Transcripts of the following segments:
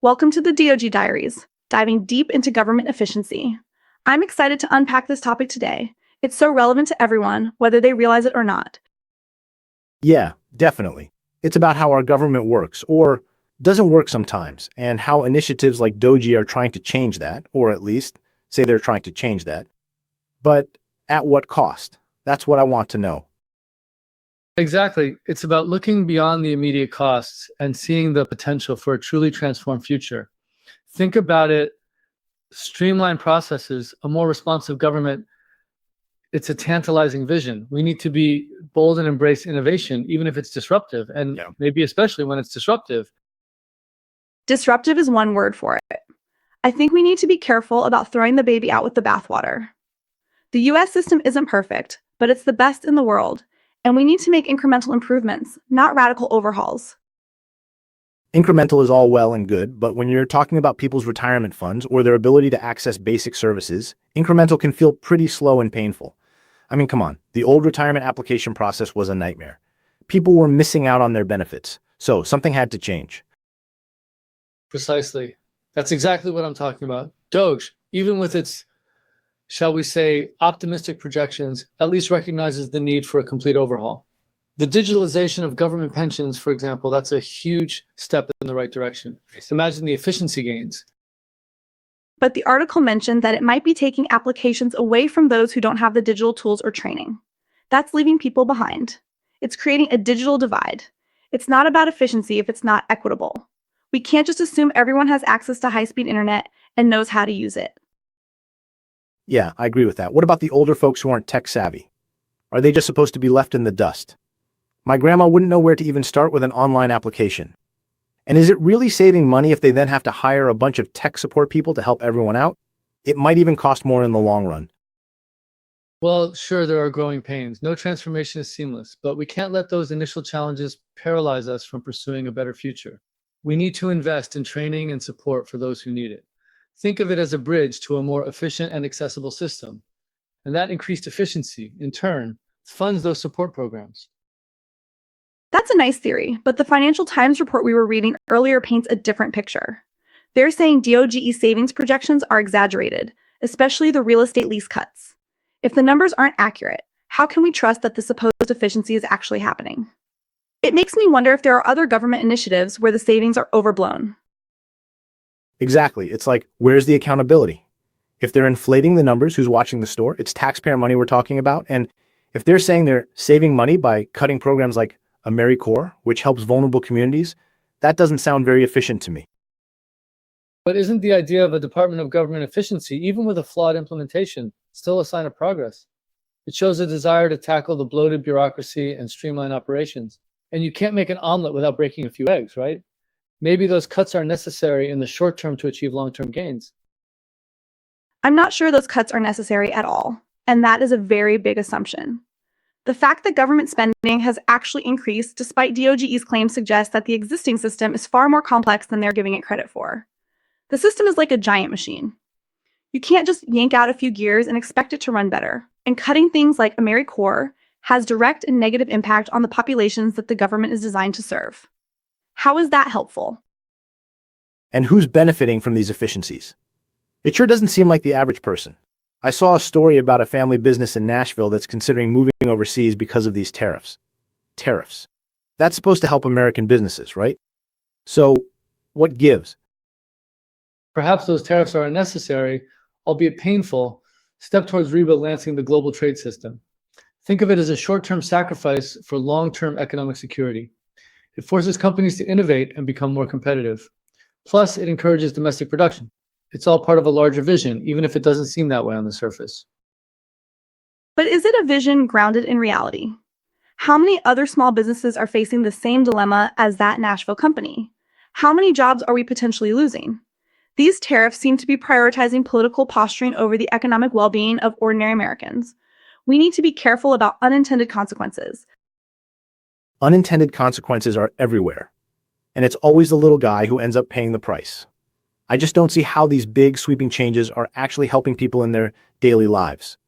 Welcome to the DOGE Diaries, diving deep into government efficiency. I'm excited to unpack this topic today. It's so relevant to everyone, whether they realize it or not. Yeah, definitely. It's about how our government works, or doesn't work sometimes, and how initiatives like DOGE are trying to change that, or at least say they're trying to change that. But at what cost? That's what I want to know. Exactly. It's about looking beyond the immediate costs and seeing the potential for a truly transformed future. Think about it, streamlined processes, a more responsive government. It's a tantalizing vision. We need to be bold and embrace innovation, even if it's disruptive, and maybe especially when it's disruptive. Disruptive is one word for it. I think we need to be careful about throwing the baby out with the bathwater. The US system isn't perfect, but it's the best in the world, and we need to make incremental improvements, not radical overhauls. Incremental is all well and good, but when you're talking about people's retirement funds or their ability to access basic services, incremental can feel pretty slow and painful. I mean, come on, the old retirement application process was a nightmare. People were missing out on their benefits, so something had to change. Precisely. That's exactly what I'm talking about. DOGE, even with its, shall we say, optimistic projections, at least recognizes the need for a complete overhaul. The digitalization of government pensions, for example, that's a huge step in the right direction. Imagine the efficiency gains. But the article mentioned that it might be taking applications away from those who don't have the digital tools or training. That's leaving people behind. It's creating a digital divide. It's not about efficiency if it's not equitable. We can't just assume everyone has access to high-speed internet and knows how to use it. Yeah, I agree with that. What about the older folks who aren't tech savvy? Are they just supposed to be left in the dust? My grandma wouldn't know where to even start with an online application. And is it really saving money if they then have to hire a bunch of tech support people to help everyone out? It might even cost more in the long run. Well, sure, there are growing pains. No transformation is seamless, but we can't let those initial challenges paralyze us from pursuing a better future. We need to invest in training and support for those who need it. Think of it as a bridge to a more efficient and accessible system. And that increased efficiency, in turn, funds those support programs. That's a nice theory, but the Financial Times report we were reading earlier paints a different picture. They're saying DOGE savings projections are exaggerated, especially the real estate lease cuts. If the numbers aren't accurate, how can we trust that the supposed efficiency is actually happening? It makes me wonder if there are other government initiatives where the savings are overblown. Exactly. It's like, where's the accountability? If they're inflating the numbers, who's watching the store? It's taxpayer money we're talking about. And if they're saying they're saving money by cutting programs like AmeriCorps, which helps vulnerable communities, that doesn't sound very efficient to me. But isn't the idea of a Department of Government Efficiency, even with a flawed implementation, still a sign of progress? It shows a desire to tackle the bloated bureaucracy and streamline operations. And you can't make an omelet without breaking a few eggs, right? Maybe those cuts are necessary in the short term to achieve long-term gains. I'm not sure those cuts are necessary at all, and that is a very big assumption. The fact that government spending has actually increased despite DOGE's claims suggests that the existing system is far more complex than they're giving it credit for. The system is like a giant machine. You can't just yank out a few gears and expect it to run better, and cutting things like AmeriCorps has direct and negative impact on the populations that the government is designed to serve. How is that helpful? And who's benefiting from these efficiencies? It sure doesn't seem like the average person. I saw a story about a family business in Nashville that's considering moving overseas because of these tariffs. Tariffs. That's supposed to help American businesses, right? So, what gives? Perhaps those tariffs are a necessary, albeit painful, step towards rebalancing the global trade system. Think of it as a short-term sacrifice for long-term economic security. It forces companies to innovate and become more competitive. Plus, it encourages domestic production. It's all part of a larger vision, even if it doesn't seem that way on the surface. But is it a vision grounded in reality? How many other small businesses are facing the same dilemma as that Nashville company? How many jobs are we potentially losing? These tariffs seem to be prioritizing political posturing over the economic well-being of ordinary Americans. We need to be careful about unintended consequences. Unintended consequences are everywhere. And it's always the little guy who ends up paying the price. I just don't see how these big sweeping changes are actually helping people in their daily lives.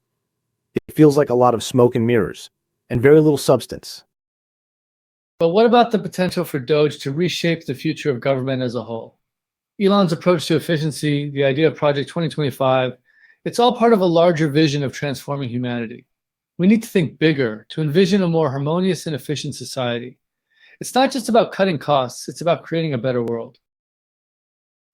It feels like a lot of smoke and mirrors, and very little substance. But what about the potential for DOGE to reshape the future of government as a whole? Elon's approach to efficiency, the idea of Project 2025, it's all part of a larger vision of transforming humanity. We need to think bigger, to envision a more harmonious and efficient society. It's not just about cutting costs, it's about creating a better world.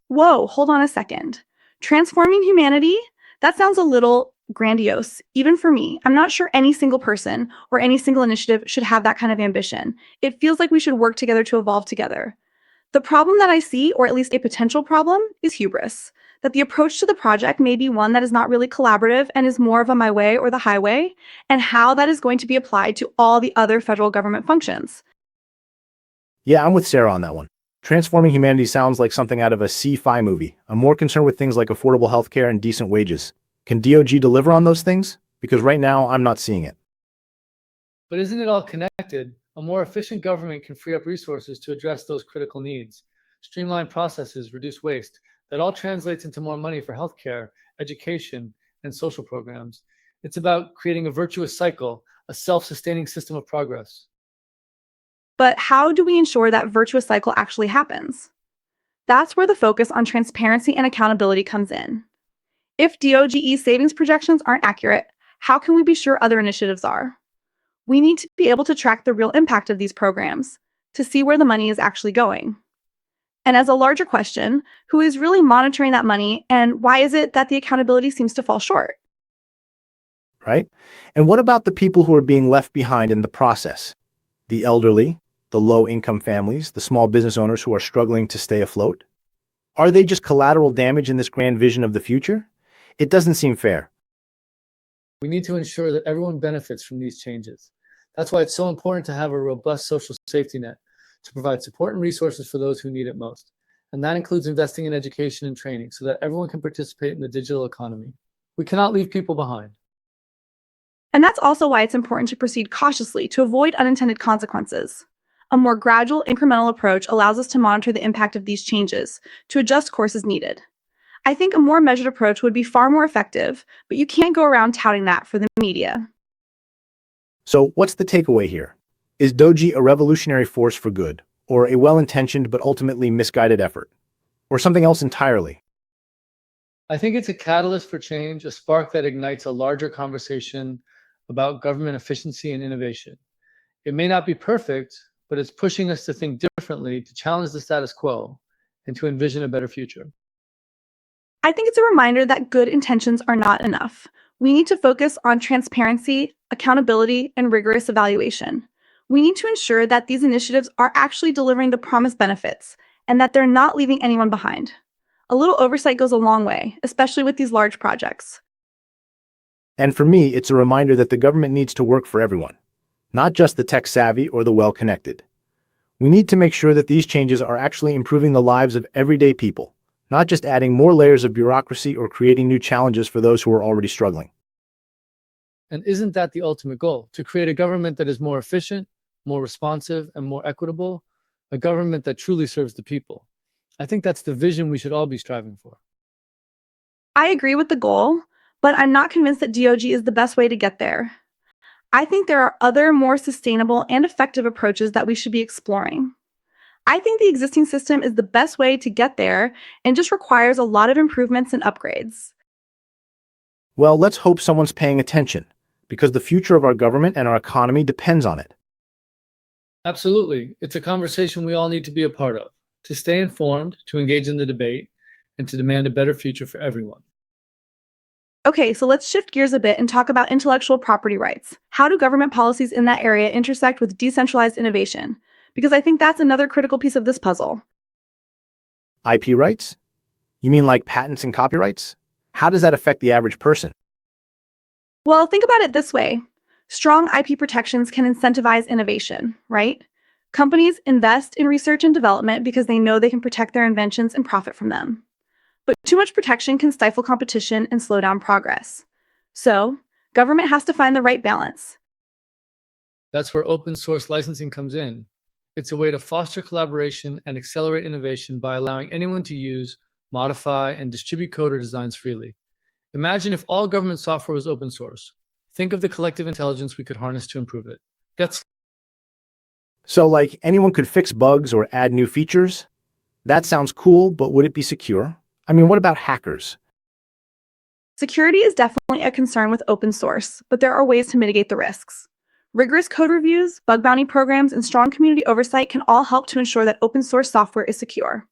Whoa, hold on a second. Transforming humanity? That sounds a little grandiose, even for me. I'm not sure any single person or any single initiative should have that kind of ambition. It feels like we should work together to evolve together. The problem that I see, or at least a potential problem, is hubris. That the approach to the project may be one that is not really collaborative and is more of a my way or the highway, and how that is going to be applied to all the other federal government functions. Yeah, I'm with Sarah on that one. Transforming humanity sounds like something out of a sci-fi movie. I'm more concerned with things like affordable healthcare and decent wages. Can DOG deliver on those things? Because right now, I'm not seeing it. But isn't it all connected? A more efficient government can free up resources to address those critical needs, streamline processes, reduce waste. That all translates into more money for healthcare, education, and social programs. It's about creating a virtuous cycle, a self-sustaining system of progress. But how do we ensure that virtuous cycle actually happens? That's where the focus on transparency and accountability comes in. If DOGE savings projections aren't accurate, how can we be sure other initiatives are? We need to be able to track the real impact of these programs, to see where the money is actually going. And as a larger question, who is really monitoring that money, and why is it that the accountability seems to fall short? Right? And what about the people who are being left behind in the process? The elderly, the low-income families, the small business owners who are struggling to stay afloat? Are they just collateral damage in this grand vision of the future? It doesn't seem fair. We need to ensure that everyone benefits from these changes. That's why it's so important to have a robust social safety net to provide support and resources for those who need it most. And that includes investing in education and training so that everyone can participate in the digital economy. We cannot leave people behind. And that's also why it's important to proceed cautiously to avoid unintended consequences. A more gradual, incremental approach allows us to monitor the impact of these changes, to adjust course as needed. I think a more measured approach would be far more effective, but you can't go around touting that for the media. So what's the takeaway here? Is DOGE a revolutionary force for good, or a well-intentioned but ultimately misguided effort, or something else entirely? I think it's a catalyst for change, a spark that ignites a larger conversation about government efficiency and innovation. It may not be perfect, but it's pushing us to think differently, to challenge the status quo, and to envision a better future. I think it's a reminder that good intentions are not enough. We need to focus on transparency, accountability, and rigorous evaluation. We need to ensure that these initiatives are actually delivering the promised benefits and that they're not leaving anyone behind. A little oversight goes a long way, especially with these large projects. And for me, it's a reminder that the government needs to work for everyone, not just the tech-savvy or the well-connected. We need to make sure that these changes are actually improving the lives of everyday people, not just adding more layers of bureaucracy or creating new challenges for those who are already struggling. And isn't that the ultimate goal? To create a government that is more efficient, more responsive, and more equitable, a government that truly serves the people. I think that's the vision we should all be striving for. I agree with the goal, but I'm not convinced that DOGE is the best way to get there. I think there are other more sustainable and effective approaches that we should be exploring. I think the existing system is the best way to get there and just requires a lot of improvements and upgrades. Well, let's hope someone's paying attention, because the future of our government and our economy depends on it. Absolutely. It's a conversation we all need to be a part of, to stay informed, to engage in the debate, and to demand a better future for everyone. Okay, so let's shift gears a bit and talk about intellectual property rights. How do government policies in that area intersect with decentralized innovation? Because I think that's another critical piece of this puzzle. IP rights? You mean like patents and copyrights? How does that affect the average person? Well, think about it this way. Strong IP protections can incentivize innovation, right? Companies invest in research and development because they know they can protect their inventions and profit from them. But too much protection can stifle competition and slow down progress. So, government has to find the right balance. That's where open source licensing comes in. It's a way to foster collaboration and accelerate innovation by allowing anyone to use, modify, and distribute code or designs freely. Imagine if all government software was open source. Think of the collective intelligence we could harness to improve it. So like anyone could fix bugs or add new features? That sounds cool, but would it be secure? I mean, what about hackers? Security is definitely a concern with open source, but there are ways to mitigate the risks. Rigorous code reviews, bug bounty programs, and strong community oversight can all help to ensure that open source software is secure.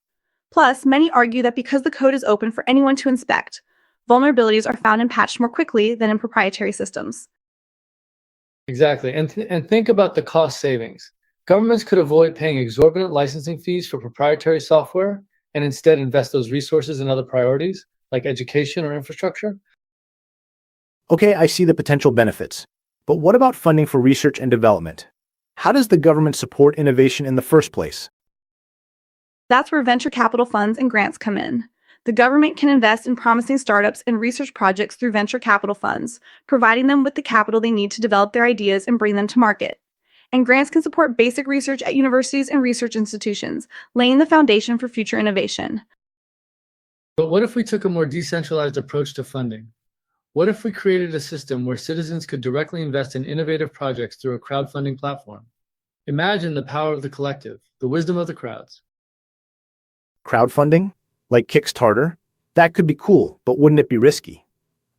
Plus, many argue that because the code is open for anyone to inspect, vulnerabilities are found and patched more quickly than in proprietary systems. Exactly. And think about the cost savings. Governments could avoid paying exorbitant licensing fees for proprietary software and instead invest those resources in other priorities like education or infrastructure. Okay, I see the potential benefits. But what about funding for research and development? How does the government support innovation in the first place? That's where venture capital funds and grants come in. The government can invest in promising startups and research projects through venture capital funds, providing them with the capital they need to develop their ideas and bring them to market. And grants can support basic research at universities and research institutions, laying the foundation for future innovation. But what if we took a more decentralized approach to funding? What if we created a system where citizens could directly invest in innovative projects through a crowdfunding platform? Imagine the power of the collective, the wisdom of the crowds. Crowdfunding? Like Kickstarter? That could be cool, but wouldn't it be risky?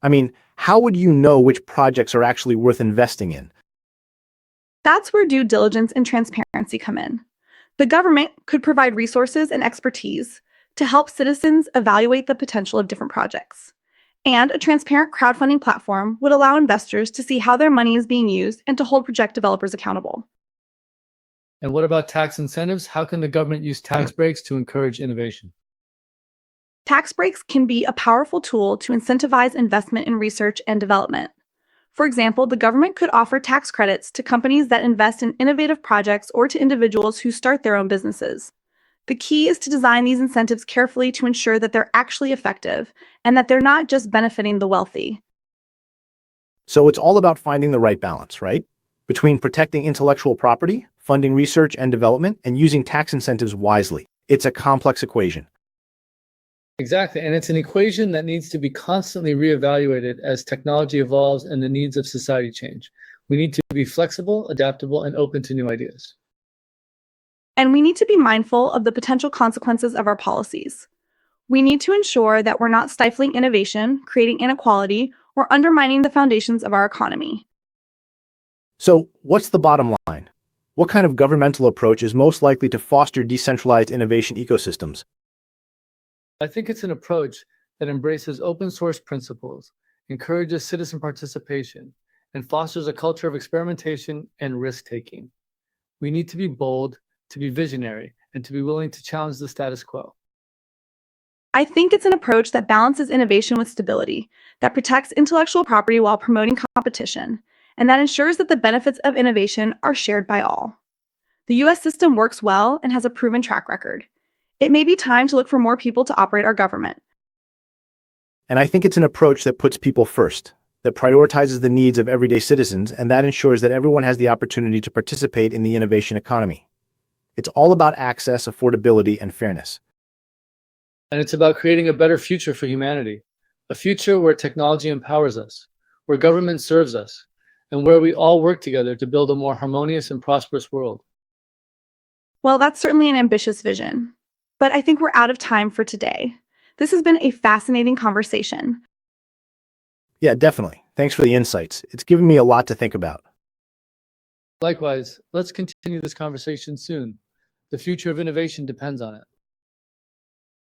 I mean, how would you know which projects are actually worth investing in? That's where due diligence and transparency come in. The government could provide resources and expertise to help citizens evaluate the potential of different projects. And a transparent crowdfunding platform would allow investors to see how their money is being used and to hold project developers accountable. And what about tax incentives? How can the government use tax breaks to encourage innovation? Tax breaks can be a powerful tool to incentivize investment in research and development. For example, the government could offer tax credits to companies that invest in innovative projects or to individuals who start their own businesses. The key is to design these incentives carefully to ensure that they're actually effective and that they're not just benefiting the wealthy. So it's all about finding the right balance, right? Between protecting intellectual property, funding research and development, and using tax incentives wisely. It's a complex equation. Exactly. And it's an equation that needs to be constantly reevaluated as technology evolves and the needs of society change. We need to be flexible, adaptable, and open to new ideas. And we need to be mindful of the potential consequences of our policies. We need to ensure that we're not stifling innovation, creating inequality, or undermining the foundations of our economy. So what's the bottom line? What kind of governmental approach is most likely to foster decentralized innovation ecosystems? I think it's an approach that embraces open source principles, encourages citizen participation, and fosters a culture of experimentation and risk-taking. We need to be bold, to be visionary, and to be willing to challenge the status quo. I think it's an approach that balances innovation with stability, that protects intellectual property while promoting competition, and that ensures that the benefits of innovation are shared by all. The US system works well and has a proven track record. It may be time to look for more people to operate our government. And I think it's an approach that puts people first, that prioritizes the needs of everyday citizens, and that ensures that everyone has the opportunity to participate in the innovation economy. It's all about access, affordability, and fairness. And it's about creating a better future for humanity, a future where technology empowers us, where government serves us, and where we all work together to build a more harmonious and prosperous world. Well, that's certainly an ambitious vision. But I think we're out of time for today. This has been a fascinating conversation. Yeah, definitely. Thanks for the insights. It's given me a lot to think about. Likewise, let's continue this conversation soon. The future of innovation depends on it.